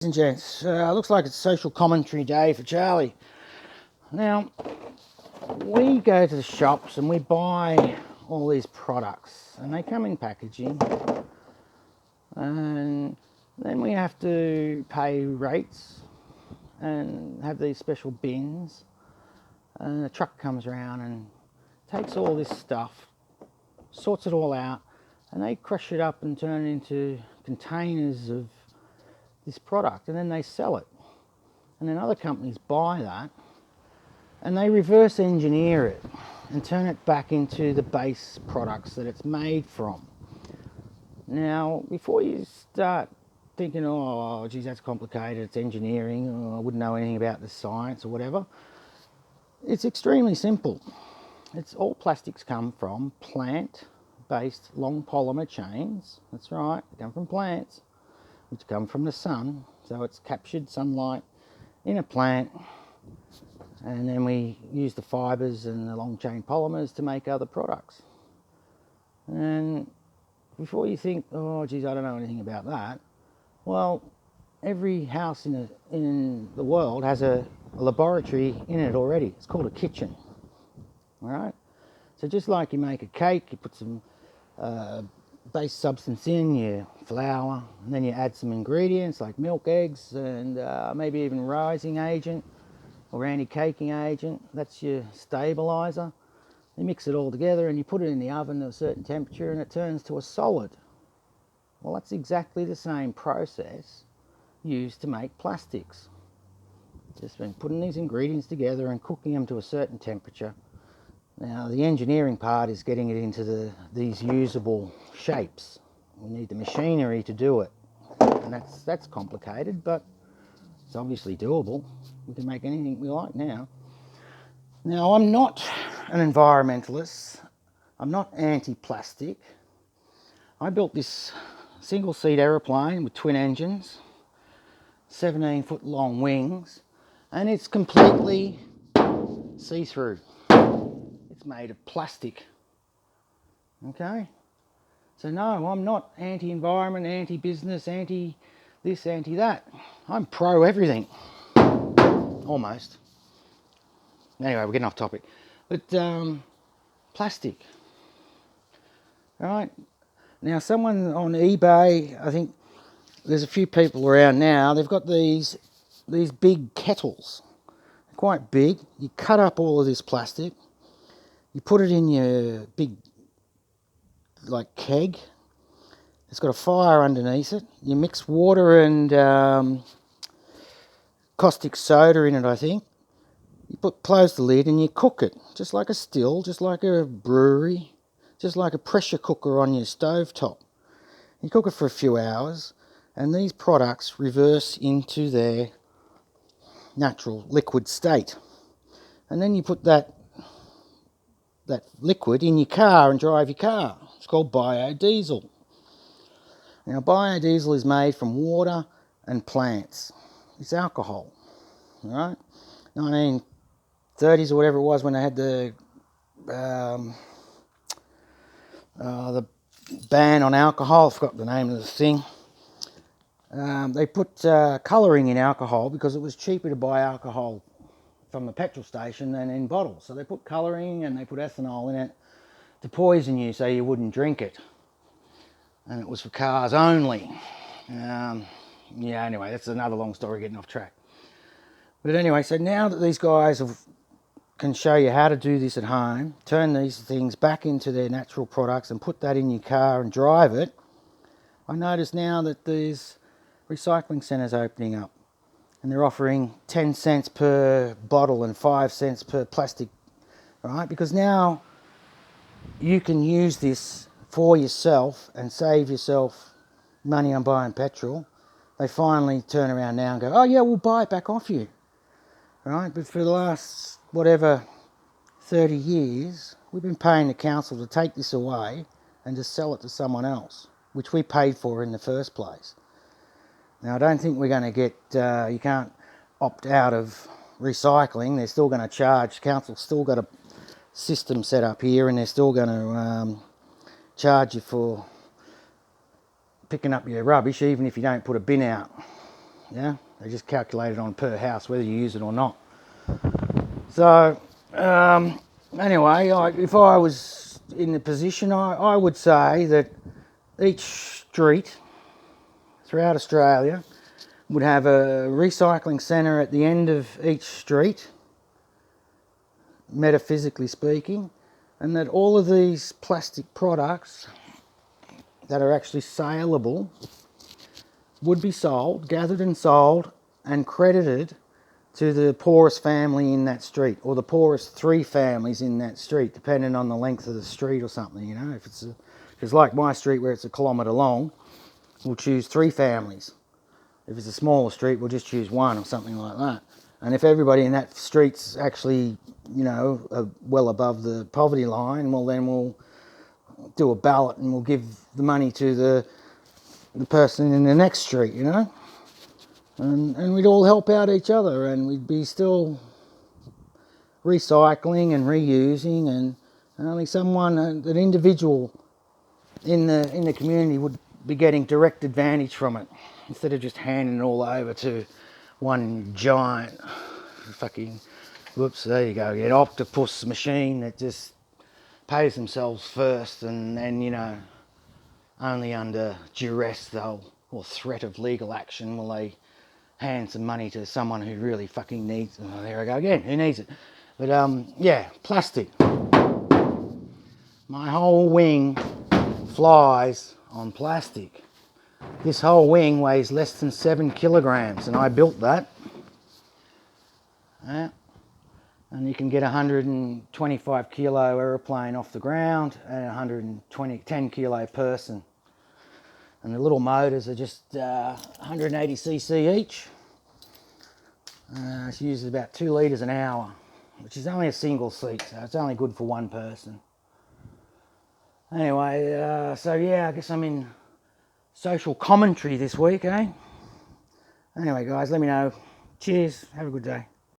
And gents, looks like it's social commentary day for Charlie. Now, we go to the shops and we buy all these products and they come in packaging, and then we have to pay rates and have these special bins, and a truck comes around and takes all this stuff, sorts it all out, and they crush it up and turn it into containers of this product, and then they sell it. And then other companies buy that and they reverse engineer it and turn it back into the base products that it's made from. Now, before you start thinking, oh geez, that's complicated, it's engineering, or I wouldn't know anything about the science or whatever, it's extremely simple. It's all plastics come from plant-based long polymer chains. That's right, they come from plants, which come from the sun. So it's captured sunlight in a plant, and then we use the fibres and the long chain polymers to make other products. And before you think, oh geez, I don't know anything about that, well, every house in the world has a laboratory in it already. It's called a kitchen. All right, so just like you make a cake, you put some base substance in, your flour, and then you add some ingredients like milk, eggs, and maybe even rising agent or anti-caking agent. That's your stabilizer. You mix it all together and you put it in the oven at a certain temperature and it turns to a solid. Well, that's exactly the same process used to make plastics. Just been putting these ingredients together and cooking them to a certain temperature. Now, the engineering part is getting it into these usable shapes. We need the machinery to do it, and that's complicated, but it's obviously doable. We can make anything we like now. Now, I'm not an environmentalist. I'm not anti-plastic. I built this single-seat aeroplane with twin engines, 17-foot long wings, and it's completely see-through. It's made of plastic. Okay? So no, I'm not anti-environment, anti-business, anti-this, anti-that. I'm pro-everything. Almost. Anyway, we're getting off topic. But plastic. Alright? Now, someone on eBay, I think there's a few people around now, they've got these big kettles. They're quite big. You cut up all of this plastic, you put it in your big like keg. It's got a fire underneath it. You mix water and caustic soda in it, I think. You close the lid and you cook it, just like a still, just like a brewery, just like a pressure cooker on your stove top. You cook it for a few hours, and these products reverse into their natural liquid state. And then you put that liquid in your car and drive your car. It's called biodiesel. Now, biodiesel is made from water and plants. It's alcohol, all right? 1930s or whatever it was when they had the ban on alcohol. I forgot the name of the thing. They put colouring in alcohol because it was cheaper to buy alcohol from the petrol station than in bottles. So they put colouring and they put ethanol in it to poison you so you wouldn't drink it. And it was for cars only. Yeah, anyway, that's another long story, getting off track. But anyway, so now that these guys can show you how to do this at home, turn these things back into their natural products and put that in your car and drive it, I notice now that there's recycling centres opening up. And they're offering 10 cents per bottle and 5 cents per plastic, right? Because now you can use this for yourself and save yourself money on buying petrol. They finally turn around now and go, oh yeah, we'll buy it back off you, right? But for the last, 30 years, we've been paying the council to take this away and to sell it to someone else, which we paid for in the first place. Now, I don't think we're going to get, you can't opt out of recycling. They're still going to charge, council's still got a system set up here, and they're still going to charge you for picking up your rubbish, even if you don't put a bin out. Yeah, they just calculate it on per house, whether you use it or not. So anyway, if I was in the position, I would say that each street throughout Australia would have a recycling centre at the end of each street, metaphysically speaking, and that all of these plastic products that are actually saleable would be sold, gathered and sold, and credited to the poorest family in that street, or the poorest 3 families in that street, depending on the length of the street or something, you know. If it's like my street where it's a kilometre long, we'll choose 3 families. If it's a smaller street, we'll just choose 1 or something like that. And if everybody in that street's actually, you know, well above the poverty line, well then we'll do a ballot and we'll give the money to the person in the next street, you know. And we'd all help out each other, and we'd be still recycling and reusing, and only an individual in the community would be getting direct advantage from it, instead of just handing it all over to one giant fucking, whoops, there you go, an octopus machine that just pays themselves first, and then, you know, only under duress or threat of legal action will they hand some money to someone who really fucking needs it. Oh, there I go again, who needs it? But yeah, plastic. My whole wing flies on plastic. This whole wing weighs less than 7 kilograms, and I built that. Yeah. And you can get a 125 kilo aeroplane off the ground and a 10 kilo person. And the little motors are just 180 cc each. It uses about 2 litres an hour, which is only a single seat, so it's only good for 1 person. Anyway, so yeah, I guess I'm in social commentary this week, eh? Anyway, guys, let me know. Cheers. Have a good day.